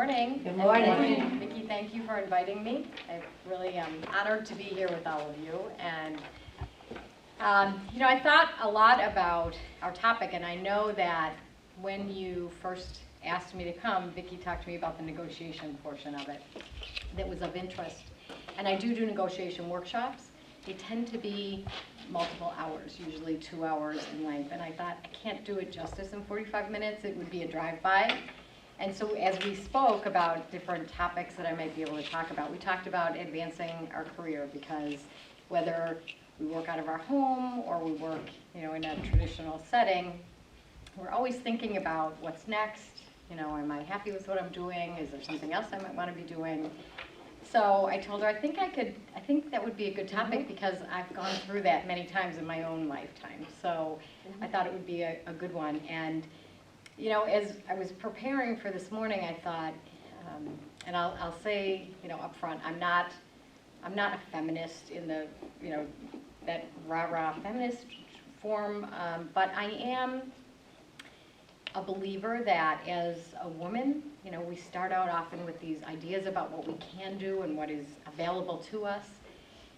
morning. Good morning. Vicki, thank you for inviting me. I really am honored to be here with all of you. And, I thought a lot about our topic, and I know that when you first asked me to come, Vicki talked to me about the negotiation portion of it that was of interest. And I do negotiation workshops. They tend to be multiple hours, usually 2 hours in length. And I thought, I can't do it justice in 45 minutes. It would be a drive-by. And so as we spoke about different topics that I might be able to talk about, we talked about advancing our career, because whether we work out of our home or we work, in a traditional setting, we're always thinking about what's next. Am I happy with what I'm doing? Is there something else I might want to be doing? So I told her, I think that would be a good topic, because I've gone through that many times in my own lifetime. So I thought it would be a good one. And as I was preparing for this morning, I thought, and I'll say, up front, I'm not a feminist in the, that rah-rah feminist form, but I am a believer that as a woman, we start out often with these ideas about what we can do and what is available to us.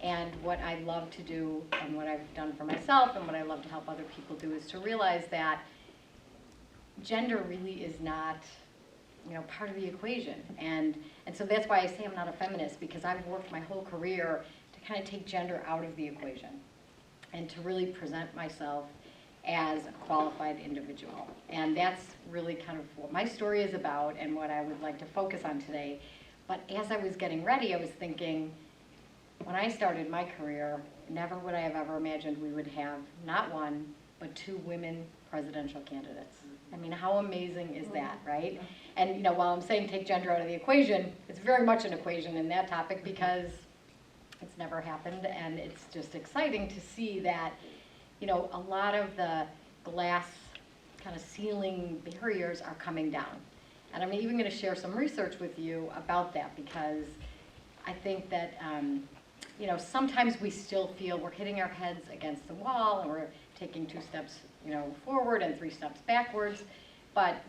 And what I love to do, and what I've done for myself, and what I love to help other people do, is to realize that gender really is not, part of the equation. And so that's why I say I'm not a feminist, because I've worked my whole career to kind of take gender out of the equation and to really present myself as a qualified individual. And that's really kind of what my story is about and what I would like to focus on today. But as I was getting ready, I was thinking, when I started my career, never would I have ever imagined we would have not one, but 2 women presidential candidates. I mean, how amazing is that, right? And while I'm saying take gender out of the equation, it's very much an equation in that topic, because it's never happened, and it's just exciting to see that, a lot of the glass kind of ceiling barriers are coming down. And I'm even going to share some research with you about that, because I think that, sometimes we still feel we're hitting our heads against the wall, and we're taking 2 steps, forward and 3 steps backwards. But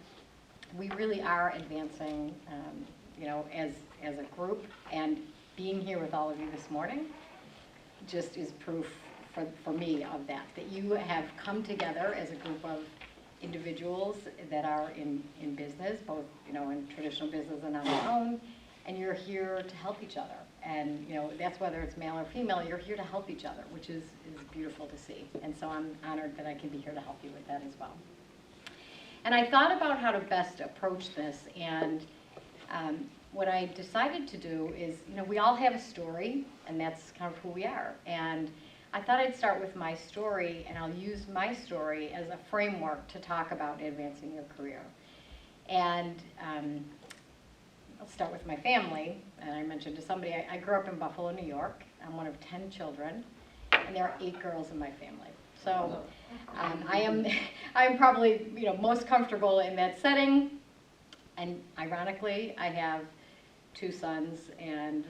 we really are advancing, as a group. And being here with all of you this morning just is proof for me of that you have come together as a group of individuals that are in business, both, in traditional business and on their own, and you're here to help each other. And, that's whether it's male or female, you're here to help each other, which is beautiful to see. And so I'm honored that I can be here to help you with that as well. And I thought about how to best approach this, and what I decided to do is, we all have a story, and that's kind of who we are. And I thought I'd start with my story, and I'll use my story as a framework to talk about advancing your career. And I'll start with my family. And I mentioned to somebody, I grew up in Buffalo, New York. I'm one of 10 children, and there are 8 girls in my family. So I am probably most comfortable in that setting. And ironically, I have 2 sons, and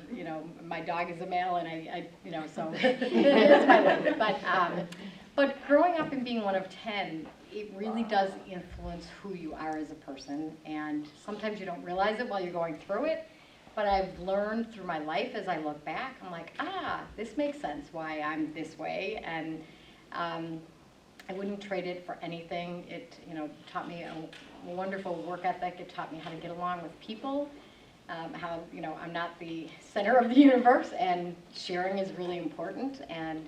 my dog is a male, and I so that's my life. But growing up and being one of 10, it really does influence who you are as a person, and sometimes you don't realize it while you're going through it. But I've learned through my life, as I look back, I'm like, this makes sense why I'm this way, and I wouldn't trade it for anything. It taught me a wonderful work ethic. It taught me how to get along with people. How I'm not the center of the universe, and sharing is really important, and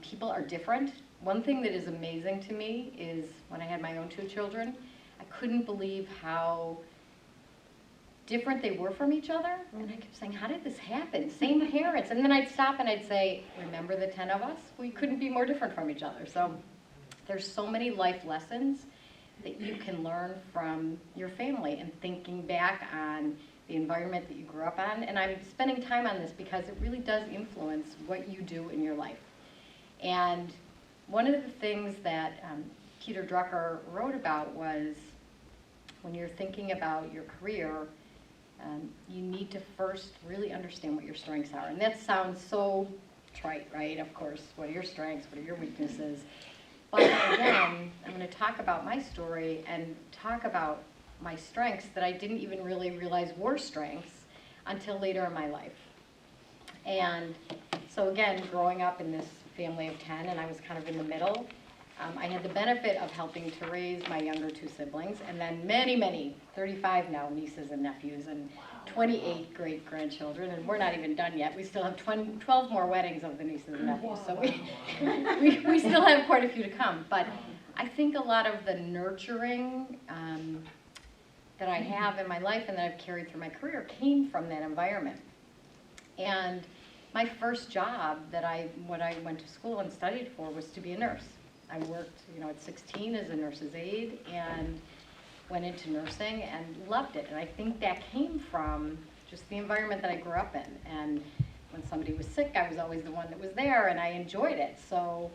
people are different. One thing that is amazing to me is when I had my own 2 children, I couldn't believe how different they were from each other, and I kept saying, how did this happen? Same parents. And then I'd stop and I'd say, remember the 10 of us? We couldn't be more different from each other. So there's so many life lessons that you can learn from your family, and thinking back on the environment that you grew up on. And I'm spending time on this because it really does influence what you do in your life. And one of the things that Peter Drucker wrote about was, when you're thinking about your career, you need to first really understand what your strengths are. And that sounds so trite, right? Of course, what are your strengths? What are your weaknesses? But again, I'm going to talk about my story and talk about my strengths that I didn't even really realize were strengths until later in my life. And so again, growing up in this family of 10, and I was kind of in the middle, I had the benefit of helping to raise my younger 2 siblings, and then many, 35 now, nieces and nephews, and 28 great-grandchildren, and we're not even done yet. We still have 12 more weddings of the nieces and nephews, so we still have quite a few to come. But I think a lot of the nurturing that I have in my life and that I've carried through my career came from that environment. And my first job what I went to school and studied for was to be a nurse. I worked, at 16 as a nurse's aide and went into nursing and loved it. And I think that came from just the environment that I grew up in. And when somebody was sick, I was always the one that was there, and I enjoyed it. So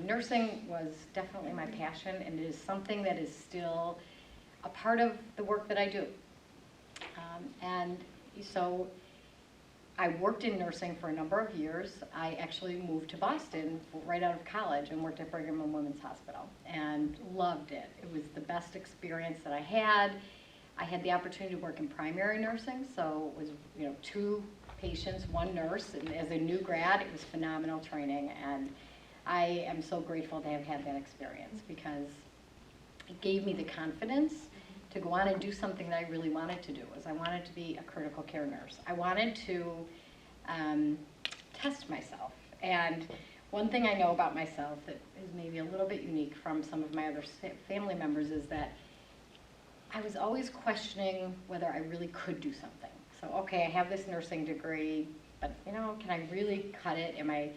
nursing was definitely my passion, and it is something that is still a part of the work that I do. And so I worked in nursing for a number of years. I actually moved to Boston right out of college and worked at Brigham and Women's Hospital and loved it. It was the best experience that I had. I had the opportunity to work in primary nursing, so it was 2 patients, 1 nurse. And as a new grad, it was phenomenal training, and I am so grateful to have had that experience because it gave me the confidence to go on and do something that I really wanted to do. I wanted to be a critical care nurse. I wanted to test myself. And one thing I know about myself that is maybe a little bit unique from some of my other family members is that I was always questioning whether I really could do something. So, okay, I have this nursing degree, but can I really cut it? Am I,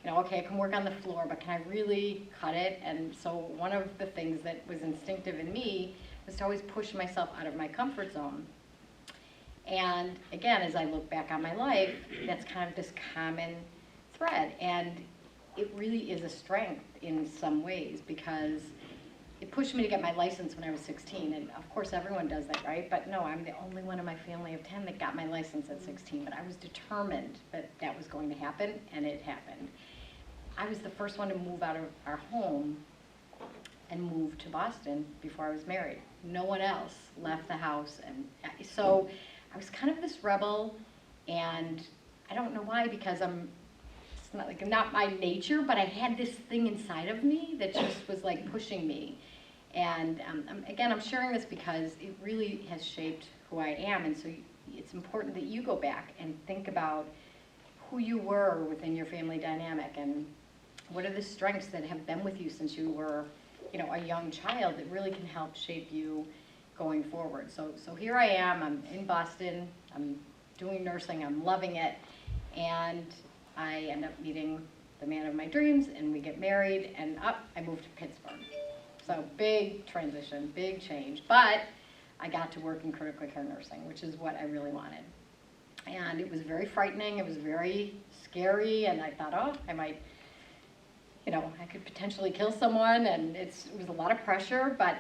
okay, I can work on the floor, but can I really cut it? And so one of the things that was instinctive in me was to always push myself out of my comfort zone. And again, as I look back on my life, that's kind of this common thread. And it really is a strength in some ways because it pushed me to get my license when I was 16. And of course, everyone does that, right? But no, I'm the only one in my family of 10 that got my license at 16. But I was determined that that was going to happen, and it happened. I was the first one to move out of our home and moved to Boston before I was married. No one else left the house, and so I was kind of this rebel, and I don't know why, because it's not my nature, but I had this thing inside of me that just was like pushing me. And again, I'm sharing this because it really has shaped who I am, and so it's important that you go back and think about who you were within your family dynamic, and what are the strengths that have been with you since you were a young child that really can help shape you going forward. So here I am, I'm in Boston, I'm doing nursing, I'm loving it, and I end up meeting the man of my dreams, and we get married, and I moved to Pittsburgh. So big transition, big change, but I got to work in critical care nursing, which is what I really wanted. And it was very frightening, it was very scary, and I thought, I might, I could potentially kill someone, and it was a lot of pressure, but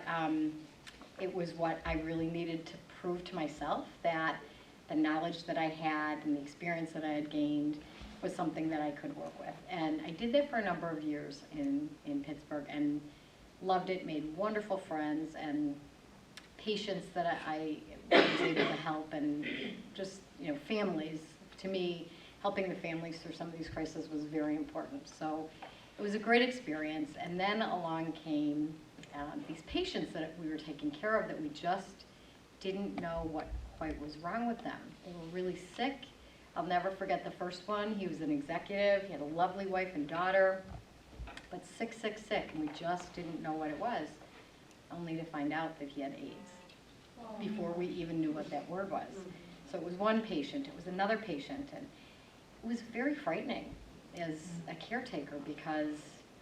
it was what I really needed to prove to myself that the knowledge that I had and the experience that I had gained was something that I could work with. And I did that for a number of years in Pittsburgh and loved it, made wonderful friends and patients that I was able to help, and just, families. To me, helping the families through some of these crises was very important. So it was a great experience, and then along came these patients that we were taking care of that we just didn't know what quite was wrong with them. They were really sick. I'll never forget the first one. He was an executive. He had a lovely wife and daughter, but sick, and we just didn't know what it was, only to find out that he had AIDS before we even knew what that word was. So it was one patient, it was another patient, and it was very frightening as a caretaker because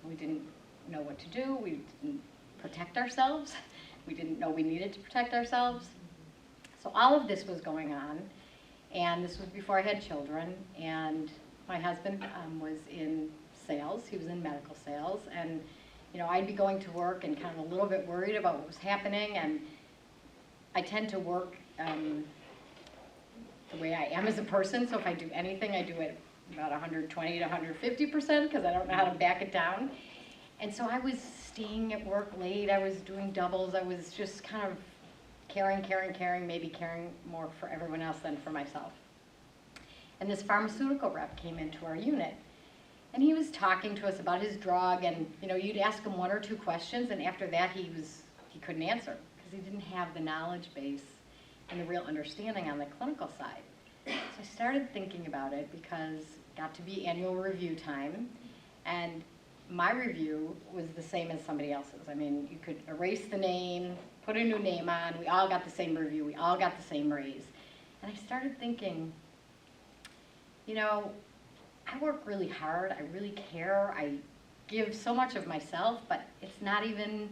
we didn't know what to do, we didn't protect ourselves, we didn't know we needed to protect ourselves. So all of this was going on, and this was before I had children, and my husband was in sales, he was in medical sales, and I'd be going to work and kind of a little bit worried about what was happening, and I tend to work the way I am as a person, so if I do anything, I do it about 120 to 150% because I don't know how to back it down. And so I was staying at work late, I was doing doubles, I was just kind of caring, maybe caring more for everyone else than for myself. And this pharmaceutical rep came into our unit. And he was talking to us about his drug, and you'd ask him 1 or 2 questions, and after that he couldn't answer because he didn't have the knowledge base and the real understanding on the clinical side. So I started thinking about it because it got to be annual review time, and my review was the same as somebody else's. I mean, you could erase the name, put a new name on, we all got the same review, we all got the same raise. And I started thinking, I work really hard, I really care, I give so much of myself, but it's not even,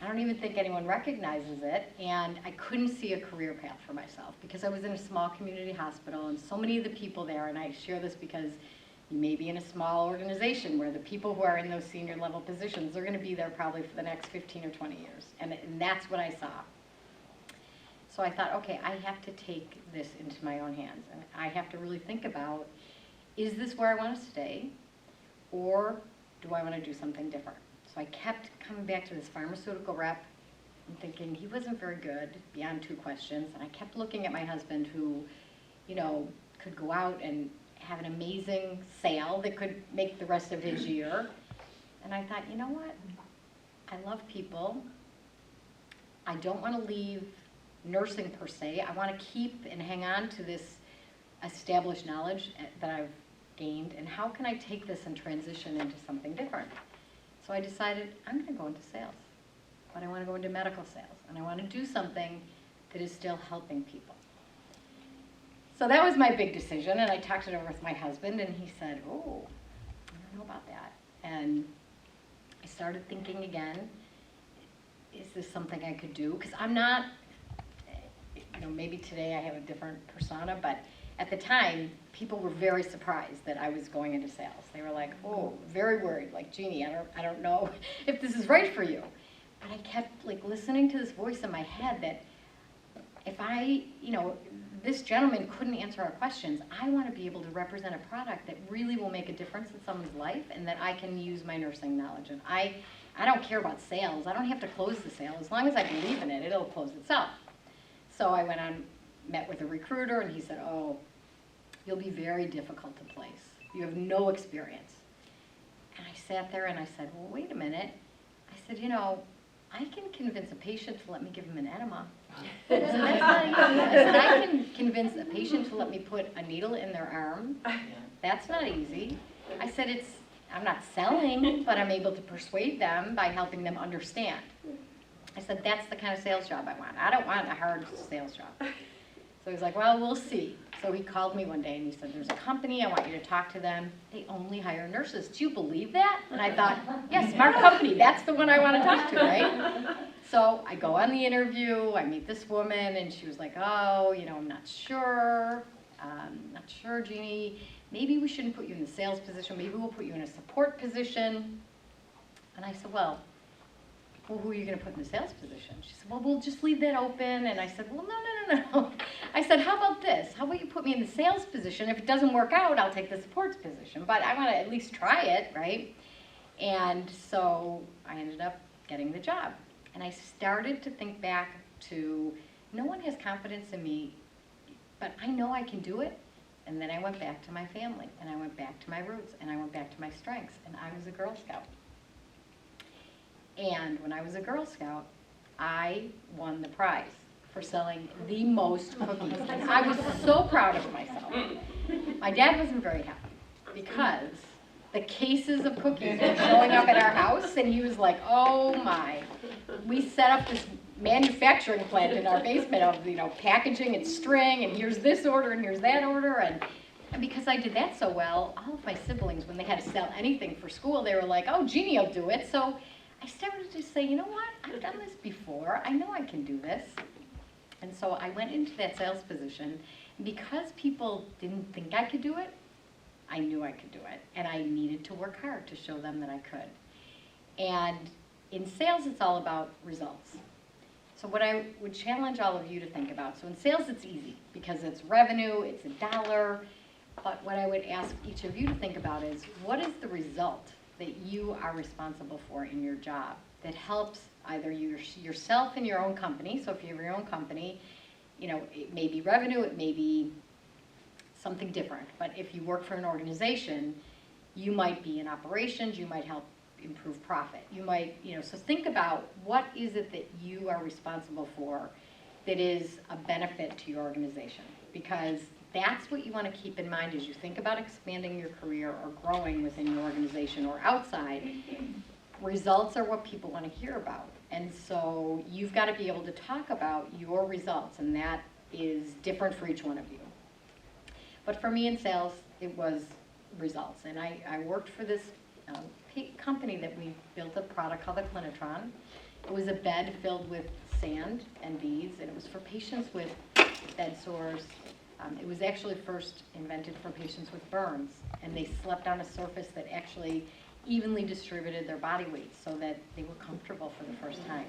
I don't even think anyone recognizes it, and I couldn't see a career path for myself because I was in a small community hospital, and so many of the people there, and I share this because you may be in a small organization where the people who are in those senior level positions are going to be there probably for the next 15 or 20 years, and that's what I saw. So I thought, okay, I have to take this into my own hands, and I have to really think about, is this where I want to stay, or do I want to do something different? So I kept coming back to this pharmaceutical rep and thinking he wasn't very good beyond 2 questions, and I kept looking at my husband who, could go out and have an amazing sale that could make the rest of his year. And I thought, you know what? I love people. I don't want to leave nursing per se. I want to keep and hang on to this established knowledge that I've gained, and how can I take this and transition into something different? So I decided I'm going to go into sales, but I want to go into medical sales, and I want to do something that is still helping people. So that was my big decision, and I talked it over with my husband, and he said, oh, I don't know about that. And I started thinking again, is this something I could do? Because I'm not, maybe today I have a different persona, but at the time, people were very surprised that I was going into sales. They were like, oh, very worried, like, Jeannie, I don't know if this is right for you. But I kept listening to this voice in my head that if this gentleman couldn't answer our questions, I want to be able to represent a product that really will make a difference in someone's life, and that I can use my nursing knowledge. And I don't care about sales. I don't have to close the sale. As long as I believe in it, it'll close itself. So I went on, met with a recruiter, and he said, oh, you'll be very difficult to place. You have no experience. And I sat there and I said, well, wait a minute. I said, I can convince a patient to let me give him an enema. I said, that's not easy. I said, I can convince a patient to let me put a needle in their arm. That's not easy. I said, I'm not selling, but I'm able to persuade them by helping them understand. I said, that's the kind of sales job I want. I don't want a hard sales job. So he's like, well, we'll see. So he called me one day and he said, there's a company, I want you to talk to them. They only hire nurses. Do you believe that? And I thought, yeah, smart company. That's the one I want to talk to, right? So I go on the interview, I meet this woman, and she was like, oh, I'm not sure. Jeannie. Maybe we shouldn't put you in the sales position. Maybe we'll put you in a support position. And I said, well, who are you going to put in the sales position? She said, well, we'll just leave that open. And I said, well, no. I said, how about this? How about you put me in the sales position? If it doesn't work out, I'll take the supports position. But I want to at least try it, right? And so I ended up getting the job. And I started to think back to, no one has confidence in me, but I know I can do it. And then I went back to my family, and I went back to my roots, and I went back to my strengths, and I was a Girl Scout. And when I was a Girl Scout, I won the prize for selling the most cookies. And I was so proud of myself. My dad wasn't very happy because the cases of cookies were showing up at our house, and he was like, oh my. We set up this manufacturing plant in our basement of, packaging and string, and here's this order, and here's that order. And because I did that so well, all of my siblings, when they had to sell anything for school, they were like, oh, Jeannie will do it. So I started to say, you know what, I've done this before. I know I can do this. And so I went into that sales position. And because people didn't think I could do it, I knew I could do it. And I needed to work hard to show them that I could. And in sales, it's all about results. So what I would challenge all of you to think about, so in sales it's easy because it's revenue, it's $1. But what I would ask each of you to think about is, what is the result that you are responsible for in your job that helps either yourself in your own company. So if you have your own company, it may be revenue, it may be something different. But if you work for an organization, you might be in operations, you might help improve profit. You might, so think about what is it that you are responsible for that is a benefit to your organization. Because that's what you want to keep in mind as you think about expanding your career or growing within your organization or outside. Results are what people want to hear about. And so you've got to be able to talk about your results, and that is different for each one of you. But for me in sales, it was results. And I worked for this company that we built a product called the Clinitron. It was a bed filled with sand and beads, and it was for patients with bed sores. It was actually first invented for patients with burns, and they slept on a surface that actually evenly distributed their body weight so that they were comfortable for the first time.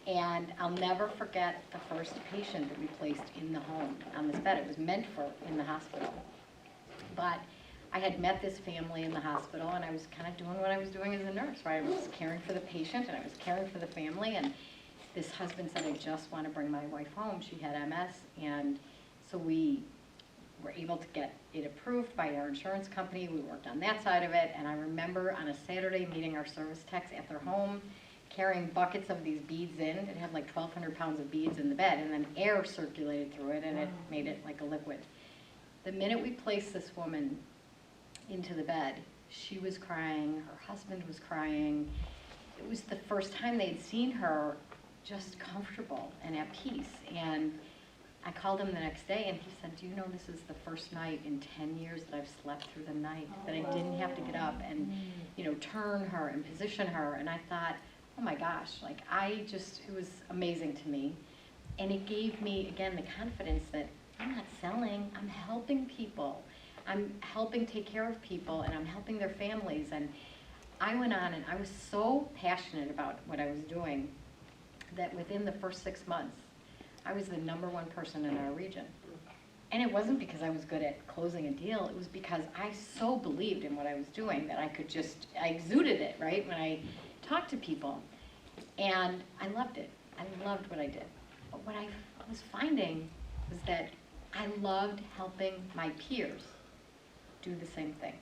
And I'll never forget the first patient that we placed in the home on this bed. It was meant for in the hospital. But I had met this family in the hospital, and I was kind of doing what I was doing as a nurse, right? I was caring for the patient, and I was caring for the family, and this husband said, I just want to bring my wife home. She had MS, and so we were able to get it approved by our insurance company. We worked on that side of it, and I remember on a Saturday meeting our service techs at their home, carrying buckets of these beads in. It had like 1,200 pounds of beads in the bed, and then air circulated through it, and it made it like a liquid. The minute we placed this woman into the bed, she was crying, her husband was crying. It was the first time they'd seen her just comfortable and at peace. And I called him the next day, and he said, do you know this is the first night in 10 years that I've slept through the night, that I didn't have to get up and, turn her and position her. And I thought, oh my gosh, it was amazing to me. And it gave me, again, the confidence that I'm not selling, I'm helping people. I'm helping take care of people, and I'm helping their families. And I went on, and I was so passionate about what I was doing that within the first 6 months, I was the #1 person in our region. And it wasn't because I was good at closing a deal, it was because I so believed in what I was doing that I exuded it, right, when I talked to people. And I loved it. I loved what I did. But what I was finding was that I loved helping my peers do the same thing.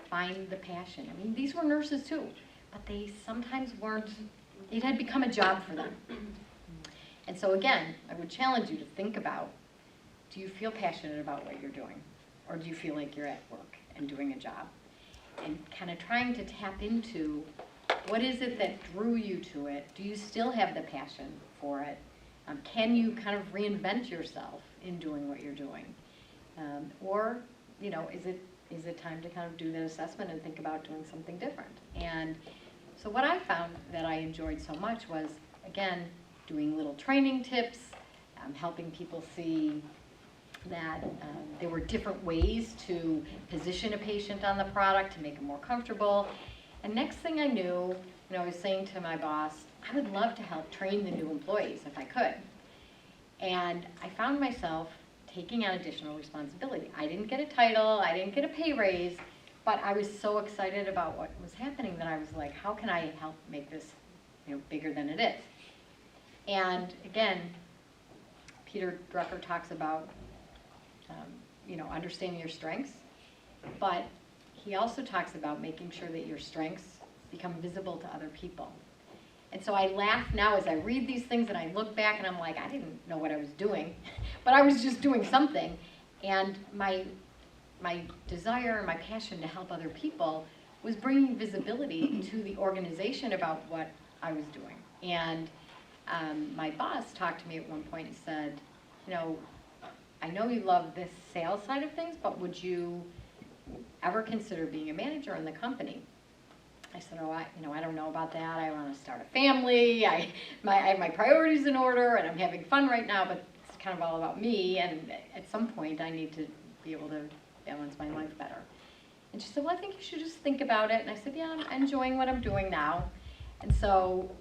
Find the passion. I mean, these were nurses too, but they sometimes weren't, it had become a job for them. And so again, I would challenge you to think about, do you feel passionate about what you're doing? Or do you feel like you're at work and doing a job? And kind of trying to tap into, what is it that drew you to it? Do you still have the passion for it? Can you kind of reinvent yourself in doing what you're doing? Or, is it time to kind of do that assessment and think about doing something different? And so what I found that I enjoyed so much was, again, doing little training tips, helping people see that there were different ways to position a patient on the product to make them more comfortable. And next thing I knew, I was saying to my boss, I would love to help train the new employees if I could. And I found myself taking on additional responsibility. I didn't get a title, I didn't get a pay raise, but I was so excited about what was happening that I was like, how can I help make this bigger than it is? And again, Peter Drucker talks about understanding your strengths, but he also talks about making sure that your strengths become visible to other people. And so I laugh now as I read these things, and I look back and I'm like, I didn't know what I was doing, but I was just doing something. And my desire and my passion to help other people was bringing visibility to the organization about what I was doing. And my boss talked to me at one point and said, I know you love this sales side of things, but would you ever consider being a manager in the company? I said, I don't know about that. I want to start a family. I have my priorities in order, and I'm having fun right now, but it's kind of all about me, and at some point I need to be able to balance my life better. And she said, well, I think you should just think about it. And I said, yeah, I'm enjoying what I'm doing now. And so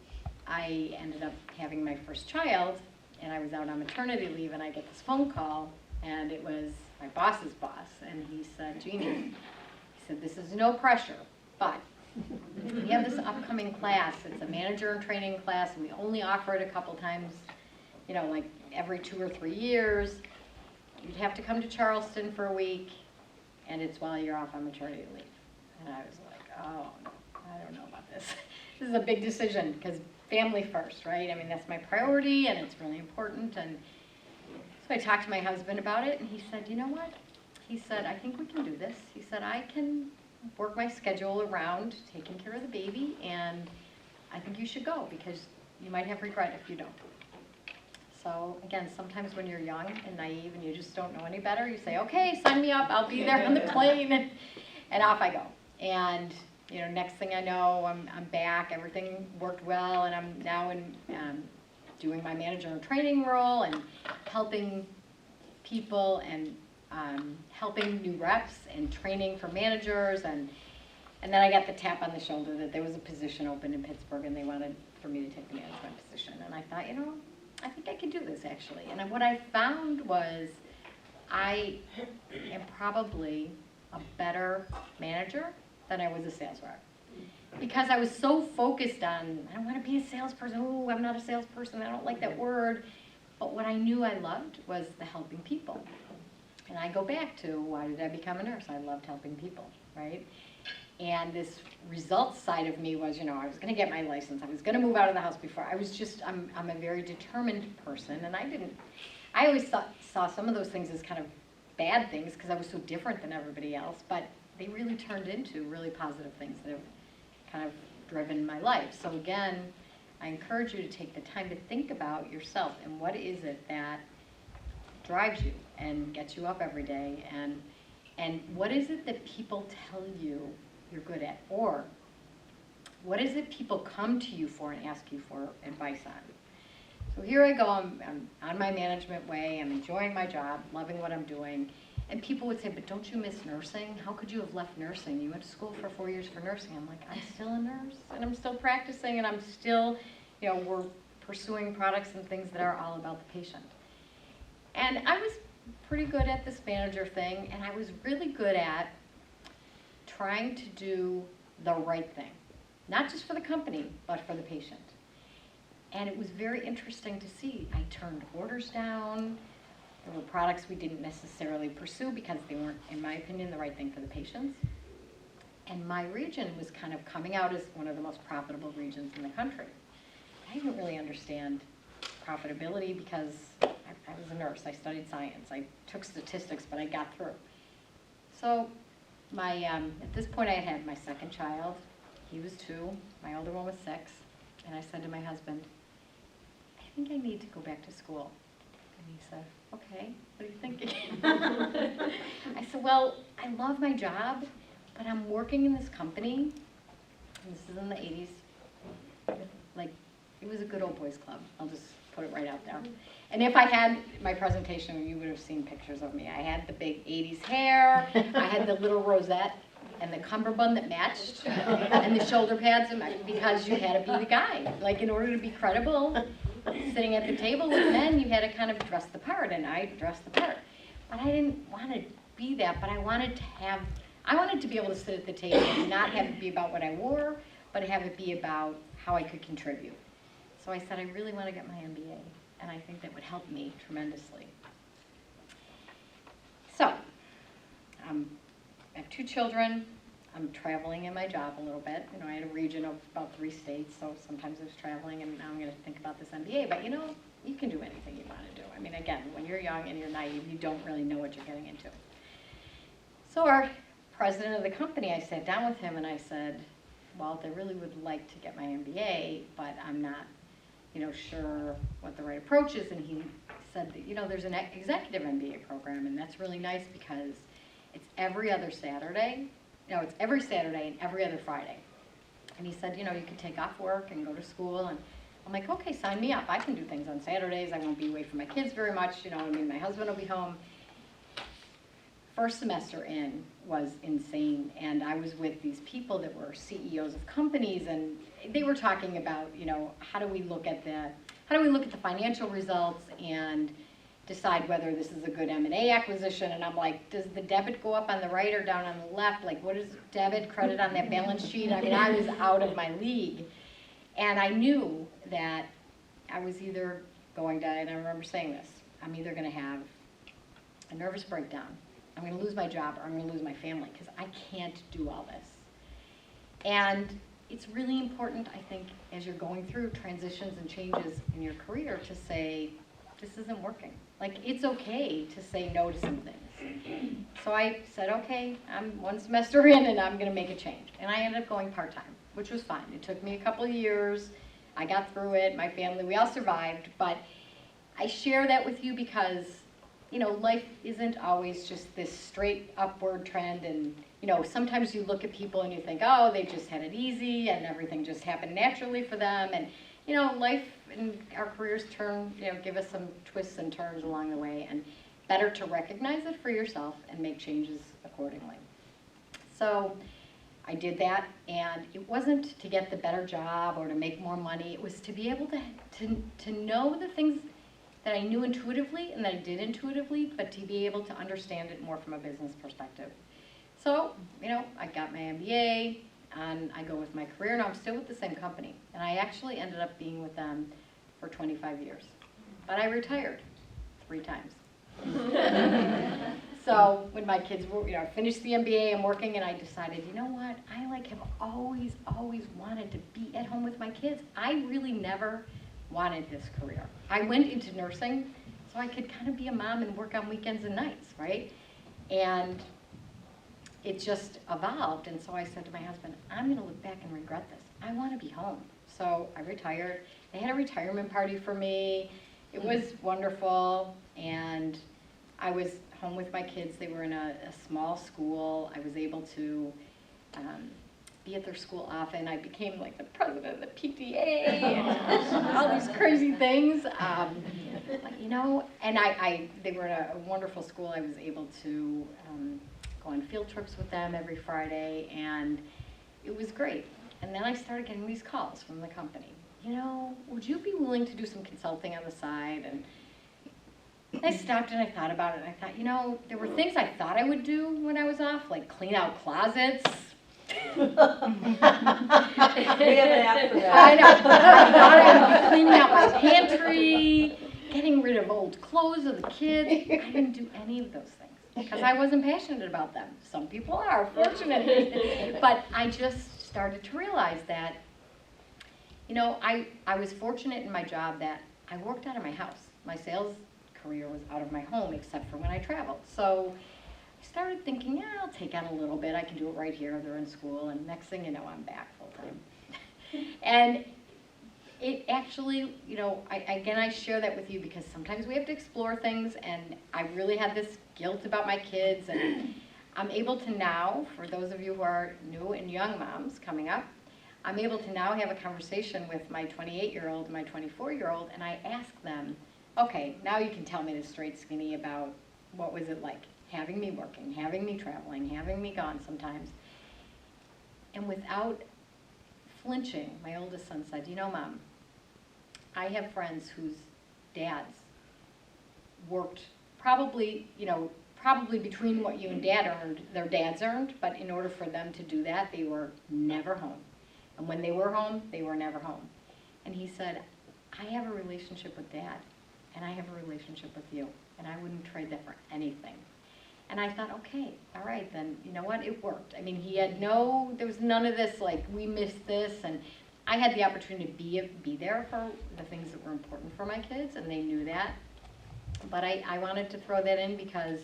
I ended up having my first child, and I was out on maternity leave, and I get this phone call, and it was my boss's boss, and he said, Jeanne, he said, this is no pressure, but We have this upcoming class. It's a manager in training class, and we only offer it a couple times, like every 2 or 3 years. You'd have to come to Charleston for a week, and it's while you're off on maternity leave. And I was like, oh, no, I don't know about this. This is a big decision, because family first, right? I mean, that's my priority, and it's really important. And so I talked to my husband about it, and he said, you know what? He said, I think we can do this. He said, I can work my schedule around taking care of the baby, and I think you should go, because you might have regret if you don't. So again, sometimes when you're young and naive and you just don't know any better, you say, okay, sign me up, I'll be there on the plane, and off I go. And next thing I know, I'm back, everything worked well, and I'm now in doing my manager and training role and helping people and helping new reps and training for managers, and then I got the tap on the shoulder that there was a position open in Pittsburgh and they wanted for me to take the management position. And I thought, I think I can do this actually. And what I found was I am probably a better manager than I was a sales rep. Because I was so focused on, I don't want to be a salesperson, oh, I'm not a salesperson, I don't like that word. But what I knew I loved was the helping people. And I go back to, why did I become a nurse? I loved helping people, right? And this results side of me was, I was going to get my license. I was going to move out of the house before. I was just, I'm a very determined person. And I always saw some of those things as kind of bad things because I was so different than everybody else. But they really turned into really positive things that have kind of driven my life. So again, I encourage you to take the time to think about yourself and what is it that drives you and gets you up every day, and what is it that people tell you you're good at, or what is it people come to you for and ask you for advice on. So here I go, I'm on my management way, I'm enjoying my job, loving what I'm doing, and people would say, but don't you miss nursing? How could you have left nursing? You went to school for 4 years for nursing. I'm like, I'm still a nurse, and I'm still practicing, and I'm still, we're pursuing products and things that are all about the patient. And I was pretty good at this manager thing, and I was really good at trying to do the right thing. Not just for the company, but for the patient. And it was very interesting to see. I turned orders down. There were products we didn't necessarily pursue because they weren't, in my opinion, the right thing for the patients. And my region was kind of coming out as one of the most profitable regions in the country. I didn't really understand profitability because I was a nurse. I studied science. I took statistics, but I got through. So at this point, I had my second child. He was 2. My older one was 6. And I said to my husband, I think I need to go back to school. And he said, okay, what are you thinking? I said, well, I love my job, but I'm working in this company, and this is in the 80s, it was a good old boys club. I'll just put it right out there. And if I had my presentation, you would have seen pictures of me. I had the big 80s hair, I had the little rosette, and the cummerbund that matched, and the shoulder pads, because you had to be the guy. In order to be credible, sitting at the table with men, you had to kind of dress the part, and I dressed the part. But I didn't want to be that, but I wanted to be able to sit at the table and not have it be about what I wore, but have it be about how I could contribute. So I said, I really want to get my MBA, and I think that would help me tremendously. So, I have 2 children. I'm traveling in my job a little bit. I had a region of about 3 states, so sometimes I was traveling, and now I'm going to think about this MBA. But you can do anything you want to do. I mean, again, when you're young and you're naive, you don't really know what you're getting into. So our president of the company, I sat down with him and I said, Walt, I really would like to get my MBA, but I'm not sure what the right approach is. And he said that, there's an executive MBA program, and that's really nice because it's every other Saturday. It's every Saturday and every other Friday. And he said, you could take off work and go to school. And I'm like, okay, sign me up. I can do things on Saturdays. I won't be away from my kids very much. My husband will be home. First semester in was insane. And I was with these people that were CEOs of companies, and they were talking about, how do we look at the financial results, and decide whether this is a good M&A acquisition, and I'm like, does the debit go up on the right or down on the left? Like, what is debit, credit on that balance sheet? I mean, I was out of my league. And I knew that I was either going to, and I remember saying this, I'm either going to have a nervous breakdown, I'm going to lose my job, or I'm going to lose my family, because I can't do all this. And it's really important, I think, as you're going through transitions and changes in your career to say, this isn't working. Like, it's okay to say no to some things. So I said, okay, I'm one semester in and I'm going to make a change. And I ended up going part-time, which was fine. It took me a couple of years. I got through it. My family, we all survived. But I share that with you because, you know, life isn't always just this straight upward trend. And, you know, sometimes you look at people and you think, oh, they just had it easy and everything just happened naturally for them. And, you know, life and our careers give us some twists and turns along the way, and better to recognize it for yourself and make changes accordingly. So I did that, and it wasn't to get the better job or to make more money. It was to be able to know the things that I knew intuitively and that I did intuitively, but to be able to understand it more from a business perspective. So, you know, I got my MBA, and I go with my career, and I'm still with the same company. And I actually ended up being with them for 25 years. But I retired 3 times. So when my kids were, finished the MBA, I'm working, and I decided, you know what, I have always wanted to be at home with my kids. I really never wanted this career. I went into nursing so I could kind of be a mom and work on weekends and nights, right? And it just evolved, and so I said to my husband, I'm going to look back and regret this. I want to be home. So I retired. They had a retirement party for me. It was wonderful, and I was home with my kids. They were in a small school. I was able to be at their school often. I became like the president of the PTA and all these crazy things. And they were in a wonderful school. I was able to go on field trips with them every Friday, and it was great. And then I started getting these calls from the company. Would you be willing to do some consulting on the side? And I stopped and I thought about it, and I thought, there were things I thought I would do when I was off, like clean out closets. We have an app for that. I know. I thought I would be cleaning out my pantry, getting rid of old clothes of the kids. I didn't do any of those things because I wasn't passionate about them. Some people are, fortunately. But I just started to realize that, I was fortunate in my job that I worked out of my house. My sales career was out of my home except for when I traveled. So I started thinking, yeah, I'll take on a little bit. I can do it right here. They're in school. And next thing you know, I'm back full time. And it actually, I share that with you because sometimes we have to explore things. And I really had this guilt about my kids. And I'm able to now, for those of you who are new and young moms coming up, I'm able to now have a conversation with my 28-year-old, my 24-year-old, and I ask them, okay, now you can tell me the straight skinny about what was it like having me working, having me traveling, having me gone sometimes. And without flinching, my oldest son said, Mom, I have friends whose dads worked probably between what you and Dad earned, their dads earned, but in order for them to do that, they were never home. And when they were home, they were never home. And he said, I have a relationship with Dad, and I have a relationship with you, and I wouldn't trade that for anything. And I thought, okay, all right, then, you know what, it worked. I mean, there was none of this, like, we missed this, and I had the opportunity to be there for the things that were important for my kids, and they knew that. But I wanted to throw that in because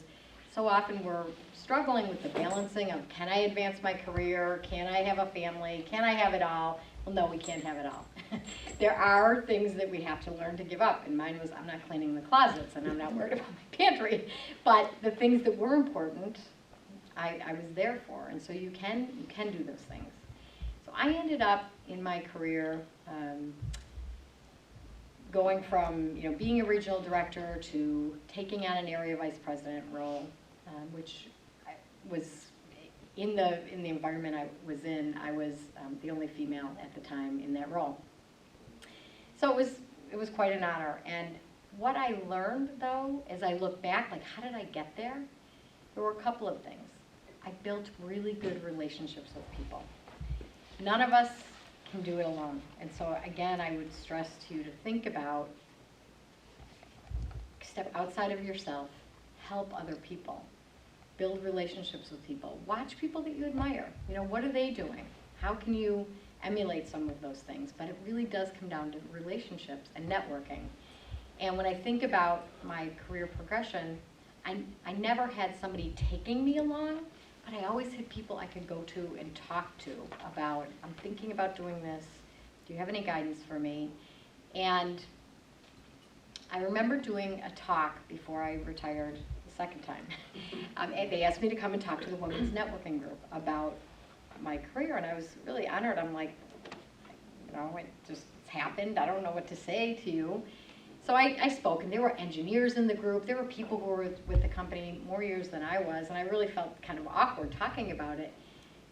so often we're struggling with the balancing of, can I advance my career? Can I have a family? Can I have it all? Well, no, we can't have it all. There are things that we have to learn to give up. And mine was, I'm not cleaning the closets and I'm not worried about my pantry. But the things that were important, I was there for. And so you can do those things. So I ended up in my career going from being a regional director to taking on an area vice president role, which was in the environment I was in. I was the only female at the time in that role. So it was quite an honor, and what I learned, though, as I look back, like, how did I get there? There were a couple of things. I built really good relationships with people. None of us can do it alone. And so, again, I would stress to you to think about, step outside of yourself, help other people, build relationships with people, watch people that you admire. You know, what are they doing? How can you emulate some of those things? But it really does come down to relationships and networking. And when I think about my career progression, I never had somebody taking me along, but I always had people I could go to and talk to about, I'm thinking about doing this, do you have any guidance for me? And I remember doing a talk before I retired the second time. And they asked me to come and talk to the women's networking group about my career, and I was really honored. I'm like, you know, it just happened. I don't know what to say to you. So I spoke, and there were engineers in the group. There were people who were with the company more years than I was, and I really felt kind of awkward talking about it.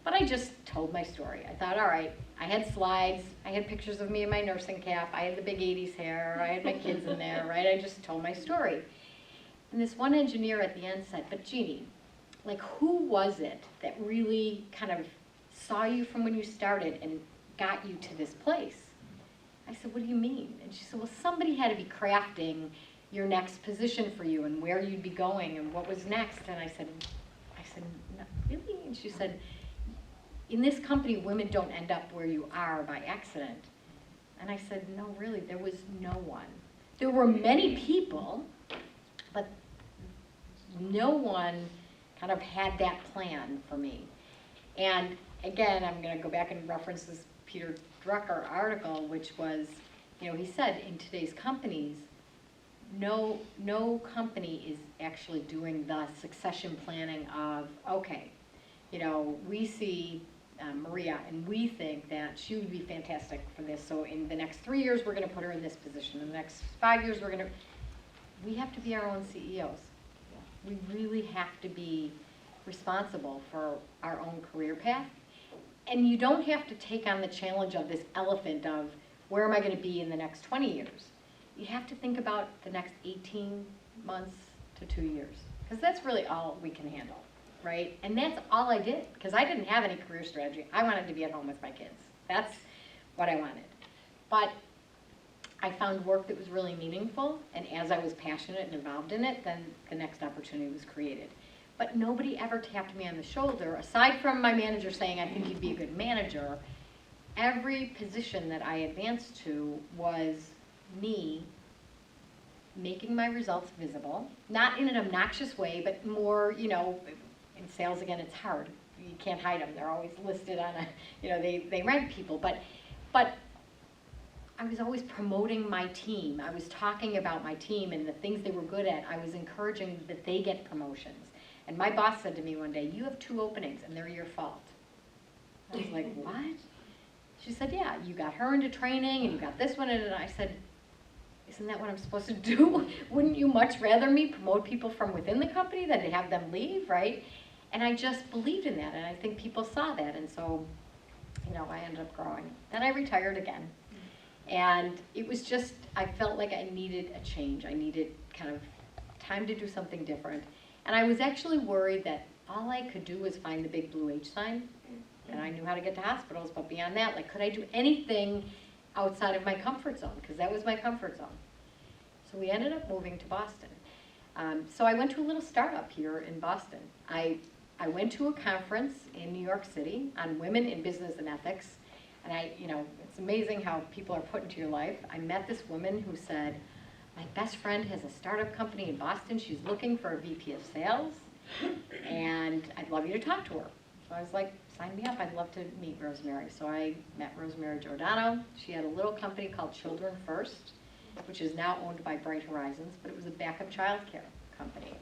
But I just told my story. I thought, all right, I had slides. I had pictures of me in my nursing cap. I had the big 80s hair. I had my kids in there, right? I just told my story. And this one engineer at the end said, but Jeanne, like, who was it that really kind of saw you from when you started and got you to this place? I said, what do you mean? And she said, well, somebody had to be crafting your next position for you and where you'd be going and what was next. And I said, no, really? And she said, in this company, women don't end up where you are by accident. And I said, no, really, there was no one. There were many people, but no one kind of had that plan for me. And again, I'm going to go back and reference this Peter Drucker article, which was, you know, he said in today's companies, no company is actually doing the succession planning of, okay, you know, we see Maria and we think that she would be fantastic for this, so in the next 3 years we're going to put her in this position, in the next 5 years we're going to, we have to be our own CEOs. We really have to be responsible for our own career path. And you don't have to take on the challenge of this elephant of where am I going to be in the next 20 years. You have to think about the next 18 months to 2 years, because that's really all we can handle, right? And that's all I did, because I didn't have any career strategy. I wanted to be at home with my kids. That's what I wanted. But I found work that was really meaningful, and as I was passionate and involved in it, then the next opportunity was created. But nobody ever tapped me on the shoulder, aside from my manager saying, I think you'd be a good manager. Every position that I advanced to was me making my results visible, not in an obnoxious way, but more, you know, in sales, again, it's hard. You can't hide them. They're always listed on a, you know, they rank people. But I was always promoting my team. I was talking about my team and the things they were good at. I was encouraging that they get promotions. And my boss said to me one day, you have 2 openings and they're your fault. I was like, what? She said, yeah, you got her into training and you got this one. And I said, isn't that what I'm supposed to do? Wouldn't you much rather me promote people from within the company than to have them leave, right? And I just believed in that, and I think people saw that, and so, you know, I ended up growing. Then I retired again, and it was just, I felt like I needed a change. I needed kind of time to do something different. And I was actually worried that all I could do was find the big blue H sign, and I knew how to get to hospitals, but beyond that, like, could I do anything outside of my comfort zone? Because that was my comfort zone. So we ended up moving to Boston. So I went to a little startup here in Boston. I went to a conference in New York City on women in business and ethics, and you know, it's amazing how people are put into your life. I met this woman who said, my best friend has a startup company in Boston. She's looking for a VP of sales, and I'd love you to talk to her. So I was like, sign me up. I'd love to meet Rosemary. So I met Rosemary Giordano. She had a little company called Children First, which is now owned by Bright Horizons, but it was a backup childcare company.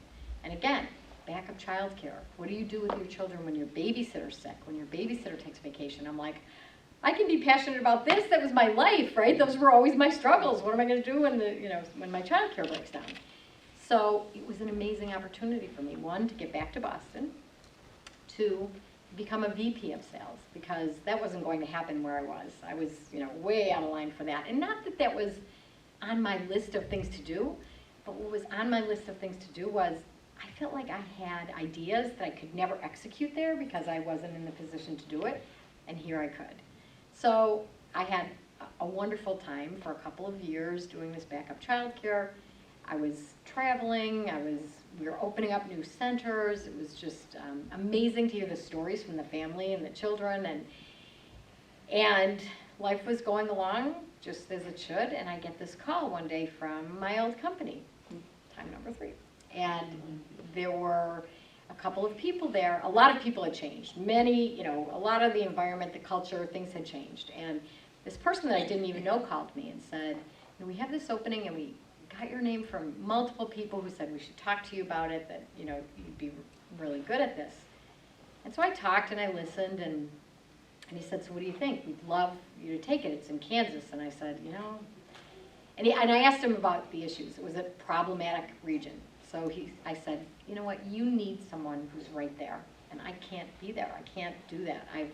And again, backup childcare. What do you do with your children when your babysitter's sick, when your babysitter takes vacation? I'm like, I can be passionate about this. That was my life, right? Those were always my struggles. What am I going to do when my childcare breaks down? So it was an amazing opportunity for me. 1, to get back to Boston. 2, become a VP of sales, because that wasn't going to happen where I was. I was, you know, way out of line for that. And not that that was on my list of things to do, But what was on my list of things to do was, I felt like I had ideas that I could never execute there because I wasn't in the position to do it, and here I could. So I had a wonderful time for a couple of years doing this backup childcare. I was traveling, we were opening up new centers. It was just amazing to hear the stories from the family and the children, and life was going along just as it should, and I get this call one day from my old company, time number 3. And there were a couple of people there. A lot of people had changed. Many, a lot of the environment, the culture, things had changed. And this person that I didn't even know called me and said, we have this opening and we got your name from multiple people who said we should talk to you about it, that, you'd be really good at this. And so I talked and I listened, and he said, so what do you think? We'd love you to take it. It's in Kansas. And I said, and I asked him about the issues. It was a problematic region. So I said, you know what, you need someone who's right there, and I can't be there. I can't do that. I've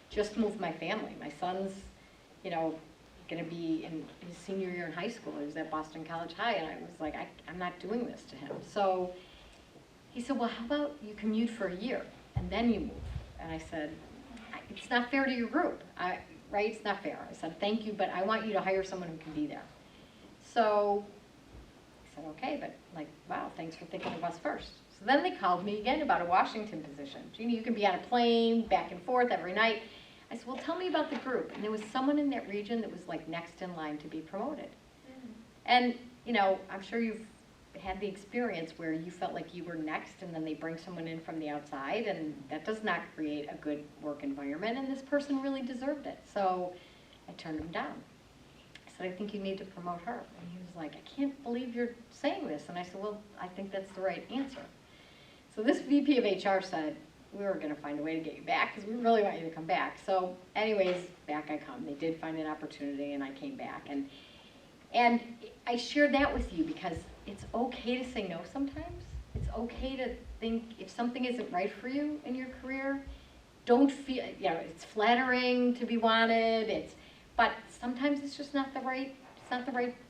just moved my family. My son's, going to be in his senior year in high school. He was at Boston College High, and I was like, I'm not doing this to him. So he said, well, how about you commute for a year, and then you move? And I said, it's not fair to your group, right? It's not fair. I said, thank you, but I want you to hire someone who can be there. So I said, okay, but wow, thanks for thinking of us first. So then they called me again about a Washington position. Jeanne, you can be on a plane back and forth every night. I said, well, tell me about the group. And there was someone in that region that was next in line to be promoted. And, I'm sure you've had the experience where you felt like you were next, and then they bring someone in from the outside, and that does not create a good work environment, and this person really deserved it. So I turned him down. I said, I think you need to promote her. And he was like, I can't believe you're saying this. And I said, well, I think that's the right answer. So this VP of HR said, we were going to find a way to get you back because we really want you to come back. So anyways, back I come. They did find an opportunity, and I came back. And I shared that with you because it's okay to say no sometimes. It's okay to think if something isn't right for you in your career, don't feel, it's flattering to be wanted, but sometimes it's just not the right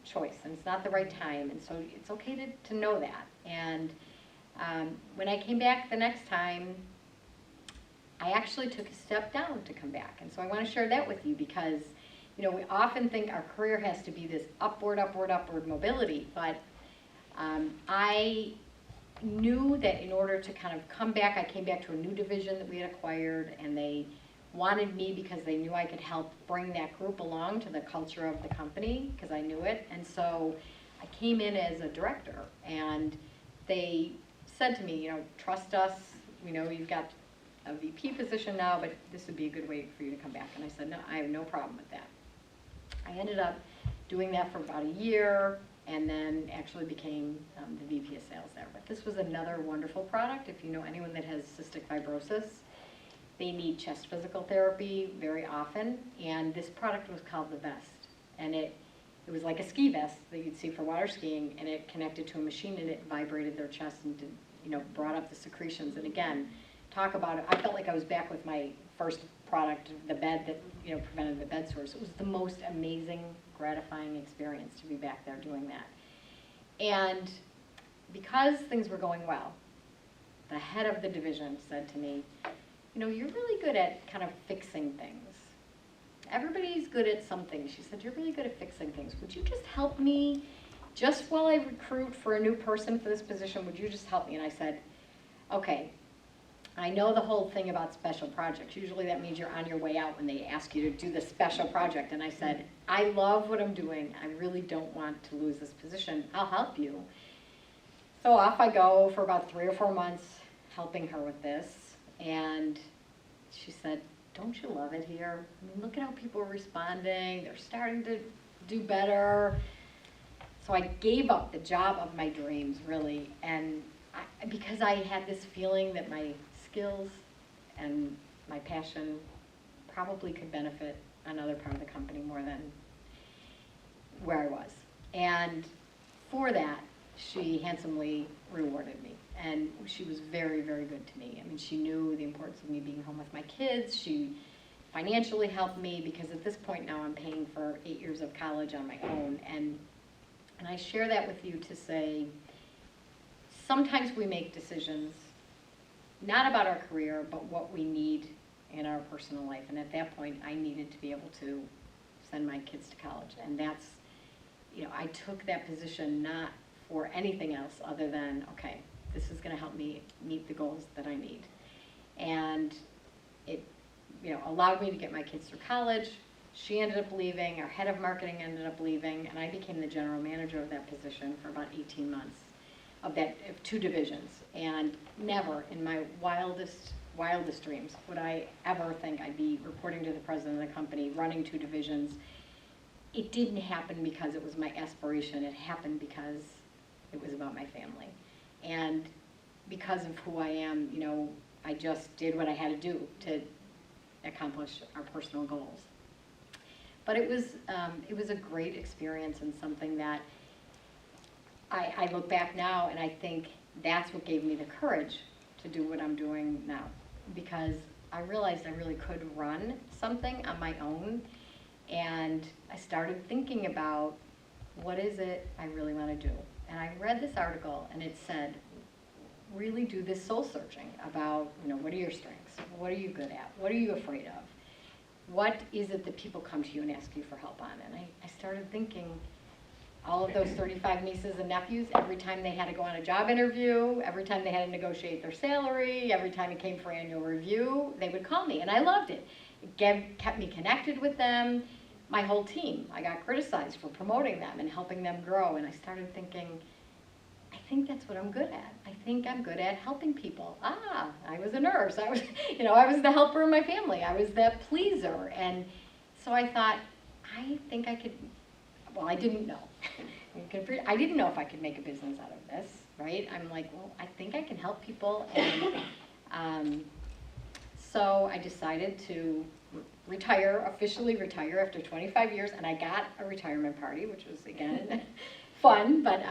choice, and it's not the right time, and so it's okay to know that. And when I came back the next time, I actually took a step down to come back, and so I want to share that with you because we often think our career has to be this upward mobility, but I knew that in order to kind of come back, I came back to a new division that we had acquired, and they wanted me because they knew I could help bring that group along to the culture of the company because I knew it. And so I came in as a director, and they said to me, trust us, we know you've got a VP position now, but this would be a good way for you to come back. And I said, no, I have no problem with that. I ended up doing that for about a year, and then actually became the VP of sales there. But this was another wonderful product. If you know anyone that has cystic fibrosis, they need chest physical therapy very often, and this product was called the Vest. And it was like a ski vest that you'd see for water skiing, and it connected to a machine, and it vibrated their chest and did, brought up the secretions. And again, talk about it. I felt like I was back with my first product, the bed that prevented the bed sores. It was the most amazing, gratifying experience to be back there doing that. And because things were going well, the head of the division said to me, you're really good at kind of fixing things. Everybody's good at something. She said, you're really good at fixing things. Would you just help me just while I recruit for a new person for this position? Would you just help me? And I said, okay. I know the whole thing about special projects. Usually that means you're on your way out when they ask you to do the special project. And I said, I love what I'm doing. I really don't want to lose this position. I'll help you. So off I go for about 3 or 4 months helping her with this. And she said, don't you love it here? I mean, look at how people are responding. They're starting to do better. So I gave up the job of my dreams, really. And because I had this feeling that my skills and my passion probably could benefit another part of the company more than where I was. And for that, she handsomely rewarded me. And she was very, very good to me. I mean, she knew the importance of me being home with my kids. She financially helped me because at this point now I'm paying for 8 years of college on my own. And And I share that with you to say, sometimes we make decisions not about our career, but what we need in our personal life. And at that point, I needed to be able to send my kids to college. And that's, you know, I took that position not for anything else other than, okay, this is going to help me meet the goals that I need. And it, you know, allowed me to get my kids through college. She ended up leaving, our head of marketing ended up leaving, and I became the general manager of that position for about 18 months of 2 divisions. And never in my wildest dreams would I ever think I'd be reporting to the president of the company, running 2 divisions. It didn't happen because it was my aspiration. It happened because it was about my family. And because of who I am, you know, I just did what I had to do to accomplish our personal goals. But it was a great experience and something that I look back now and I think that's what gave me the courage to do what I'm doing now. Because I realized I really could run something on my own, and I started thinking about what is it I really want to do. And I read this article and it said, really do this soul searching about, you know, what are your strengths? What are you good at? What are you afraid of? What is it that people come to you and ask you for help on? And I started thinking, all of those 35 nieces and nephews, every time they had to go on a job interview, every time they had to negotiate their salary, every time it came for annual review, they would call me, and I loved it. It kept me connected with them, my whole team. I got criticized for promoting them and helping them grow, and I started thinking, I think that's what I'm good at. I think I'm good at helping people. I was a nurse. I was, you know, I was the helper in my family. I was the pleaser, and so I thought, I think I could. Well, I didn't know. I didn't know if I could make a business out of this, right? I'm like, well, I think I can help people, and so I decided to officially retire after 25 years, and I got a retirement party, which was, again, fun, but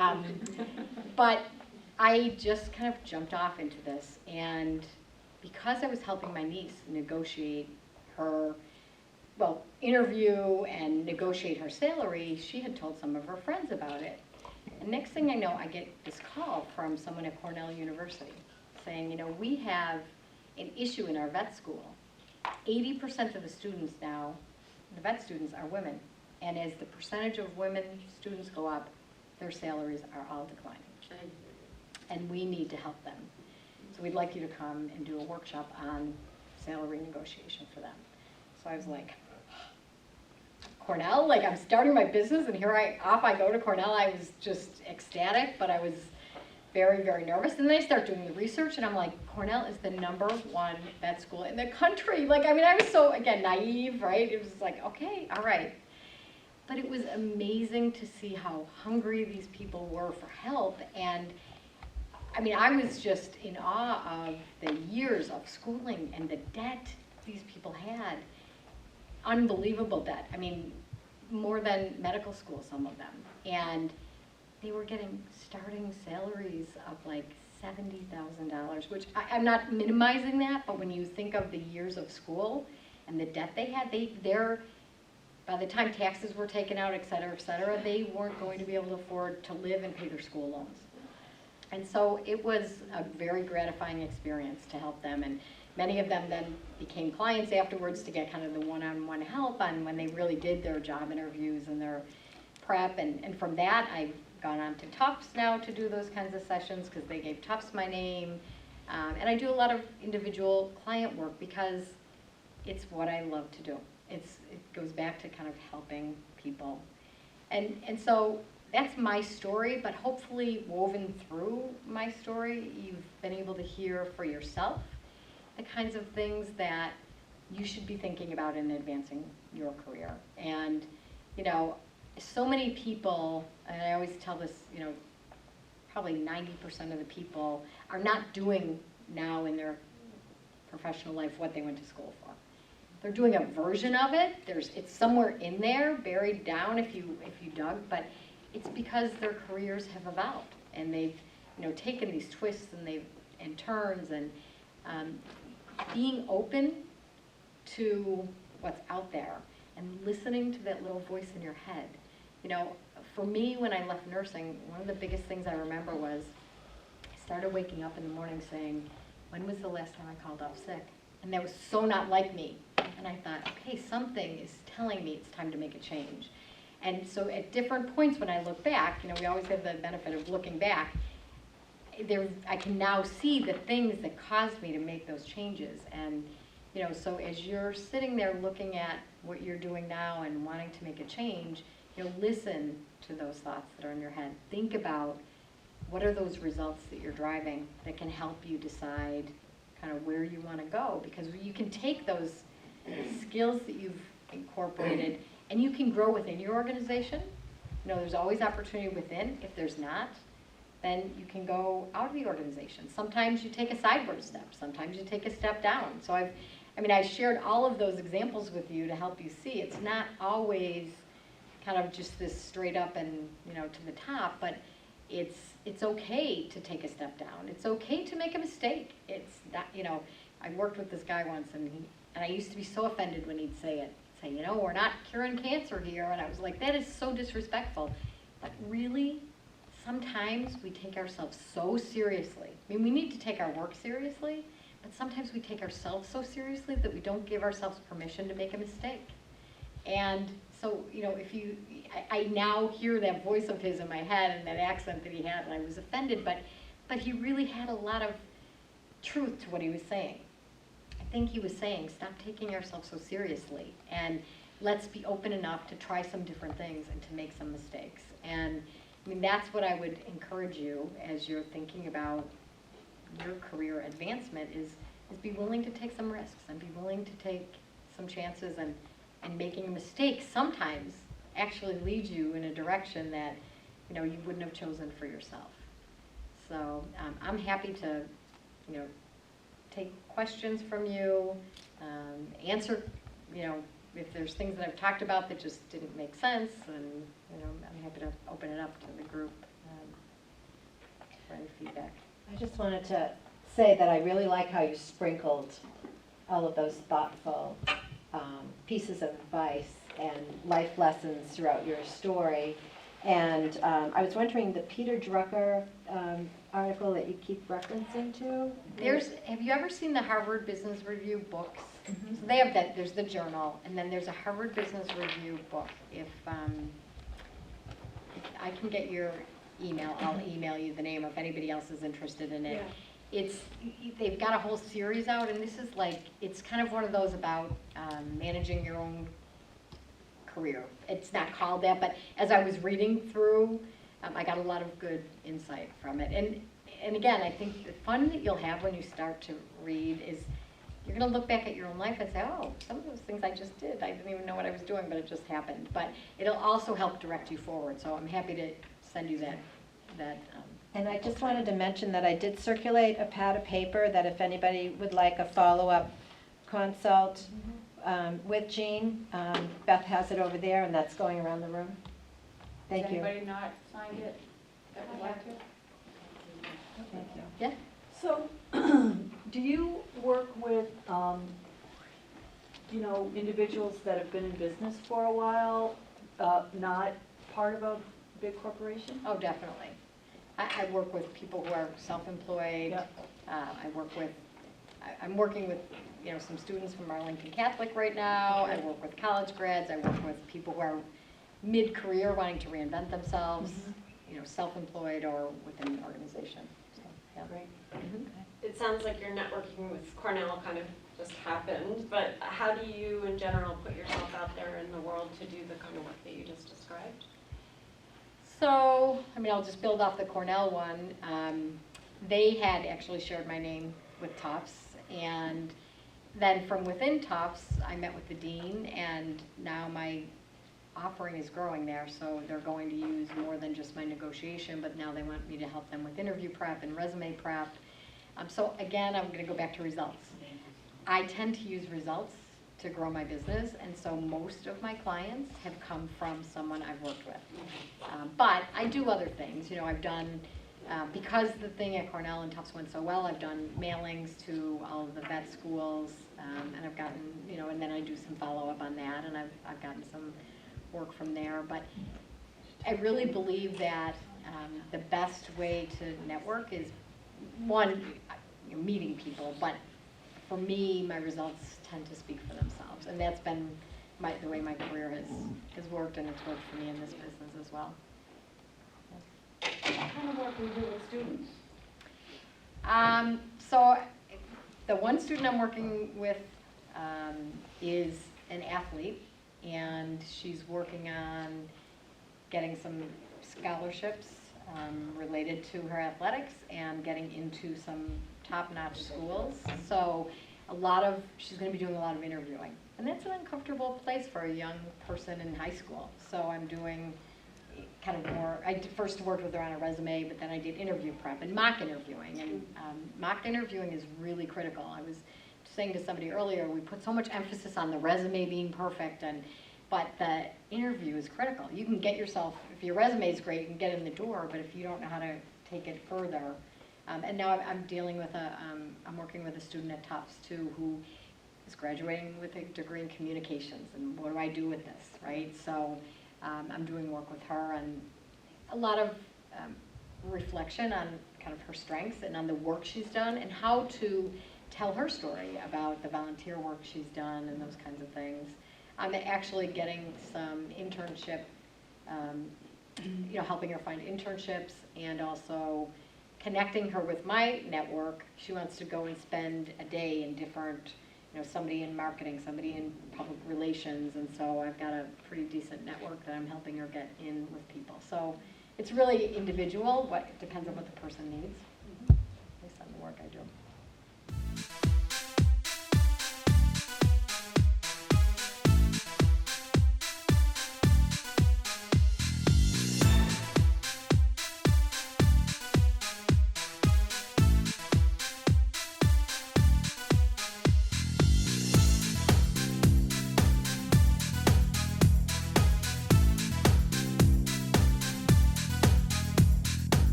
I just kind of jumped off into this, and because I was helping my niece negotiate her, well, interview and negotiate her salary, she had told some of her friends about it. And next thing I know, I get this call from someone at Cornell University saying, you know, we have an issue in our vet school. 80% of the students now, the vet students, are women. And as the percentage of women students go up, their salaries are all declining. And we need to help them. So we'd like you to come and do a workshop on salary negotiation for them. So I was like, Cornell? Like, I'm starting my business, and off I go to Cornell. I was just ecstatic, but I was very, very nervous. And then I start doing the research, and I'm like, Cornell is the #1 vet school in the country. Like, I mean, I was so, again, naive, right? It was like, okay, all right. But it was amazing to see how hungry these people were for help. And I mean, I was just in awe of the years of schooling and the debt these people had. Unbelievable debt. I mean, more than medical school, some of them. And they were getting starting salaries of like $70,000, which I'm not minimizing that, but when you think of the years of school and the debt they had, by the time taxes were taken out, et cetera, they weren't going to be able to afford to live and pay their school loans. And so it was a very gratifying experience to help them. And many of them then became clients afterwards to get kind of the one-on-one help on when they really did their job interviews and their prep. And from that, I've gone on to Tufts now to do those kinds of sessions because they gave Tufts my name. And I do a lot of individual client work because it's what I love to do. It goes back to kind of helping people. And so that's my story, but hopefully woven through my story, you've been able to hear for yourself the kinds of things that you should be thinking about in advancing your career. And, you know, so many people, and I always tell this, you know, probably 90% of the people are not doing now in their professional life what they went to school for. They're doing a version of it. It's somewhere in there, buried down if you dug, but it's because their careers have evolved and they've, you know, taken these twists and turns and being open to what's out there and listening to that little voice in your head. You know, for me, when I left nursing, one of the biggest things I remember was I started waking up in the morning saying, when was the last time I called off sick? And that was so not like me. And I thought, okay, something is telling me it's time to make a change. And so at different points when I look back, we always have the benefit of looking back, I can now see the things that caused me to make those changes. And so as you're sitting there looking at what you're doing now and wanting to make a change, listen to those thoughts that are in your head. Think about what are those results that you're driving that can help you decide kind of where you want to go, because you can take those skills that you've incorporated and you can grow within your organization. There's always opportunity within. If there's not, then you can go out of the organization. Sometimes you take a sideward step. Sometimes you take a step down. So I shared all of those examples with you to help you see it's not always kind of just this straight up and to the top, but it's okay to take a step down. It's okay to make a mistake. It's not, I worked with this guy once, and I used to be so offended when he'd say, we're not curing cancer here, and I was like, that is so disrespectful. But really, sometimes we take ourselves so seriously. We need to take our work seriously, but sometimes we take ourselves so seriously that we don't give ourselves permission to make a mistake. And so, I now hear that voice of his in my head and that accent that he had, and I was offended, but he really had a lot of truth to what he was saying. I think he was saying, stop taking yourself so seriously, and let's be open enough to try some different things and to make some mistakes. And that's what I would encourage you as you're thinking about your career advancement is be willing to take some risks and be willing to take some chances, and making a mistake sometimes actually leads you in a direction that you wouldn't have chosen for yourself. So I'm happy to take questions from you, answer if there's things that I've talked about that just didn't make sense, and I'm happy to open it up to the group for any feedback. I just wanted to say that I really like how you sprinkled all of those thoughtful pieces of advice and life lessons throughout your story. And I was wondering, the Peter Drucker article that you keep referencing to? Have you ever seen the Harvard Business Review books? Mm-hmm. So they have that, there's the journal, and then there's a Harvard Business Review book. If I can get your email, I'll email you the name if anybody else is interested in it. Yeah. They've got a whole series out, and this is it's kind of one of those about managing your own career. It's not called that, but as I was reading through, I got a lot of good insight from it. And again, I think the fun that you'll have when you start to read is you're going to look back at your own life and say, oh, some of those things I just did, I didn't even know what I was doing, but it just happened. But it'll also help direct you forward. So I'm happy to send you that. And I just wanted to mention that I did circulate a pad of paper that if anybody would like a follow-up consult with Jeanne, Beth has it over there, and that's going around the room. Thank you. Has anybody not signed it that would like to? Thank you. Yeah. So, do you work with, individuals that have been in business for a while, not part of a big corporation? Oh, definitely. I work with people who are self-employed. Yep. I'm working with some students from Arlington Catholic right now. I work with college grads. I work with people who are mid-career wanting to reinvent themselves, self-employed or within an organization. So, yeah. Great. Mm-hmm. It sounds like your networking with Cornell kind of just happened, but how do you in general put yourself out there in the world to do the kind of work that you just described? So, I'll just build off the Cornell one. They had actually shared my name with Tufts, and then from within Tufts, I met with the dean, and now my offering is growing there, so they're going to use more than just my negotiation, but now they want me to help them with interview prep and resume prep. So again, I'm going to go back to results. I tend to use results to grow my business, and so most of my clients have come from someone I've worked with. But I do other things. I've done, because the thing at Cornell and Tufts went so well, I've done mailings to all of the vet schools, and I've gotten, and then I do some follow-up on that, and I've gotten some work from there. But I really believe that the best way to network is, one, meeting people, but for me, my results tend to speak for themselves, and that's been the way my career has worked, and it's worked for me in this business as well. What kind of work do you do with students? So the one student I'm working with is an athlete, and she's working on getting some scholarships related to her athletics and getting into some top-notch schools. So she's going to be doing a lot of interviewing, and that's an uncomfortable place for a young person in high school. So I'm doing kind of more, first worked with her on a resume, but then I did interview prep and mock interviewing, and mock interviewing is really critical. I was saying to somebody earlier, we put so much emphasis on the resume being perfect, but the interview is critical. You can get yourself, if your resume is great, you can get in the door, but if you don't know how to take it further, and now I'm dealing with I'm working with a student at Tufts too, who is graduating with a degree in communications, and what do I do with this, right? So I'm doing work with her and a lot of reflection on kind of her strengths and on the work she's done and how to tell her story about the volunteer work she's done and those kinds of things. I'm actually getting some internship, helping her find internships and also connecting her with my network. She wants to go and spend a day in different, somebody in marketing, somebody in public relations, and so I've got a pretty decent network that I'm helping her get in with people. So it's really individual, it depends on what the person needs, based on the work I do.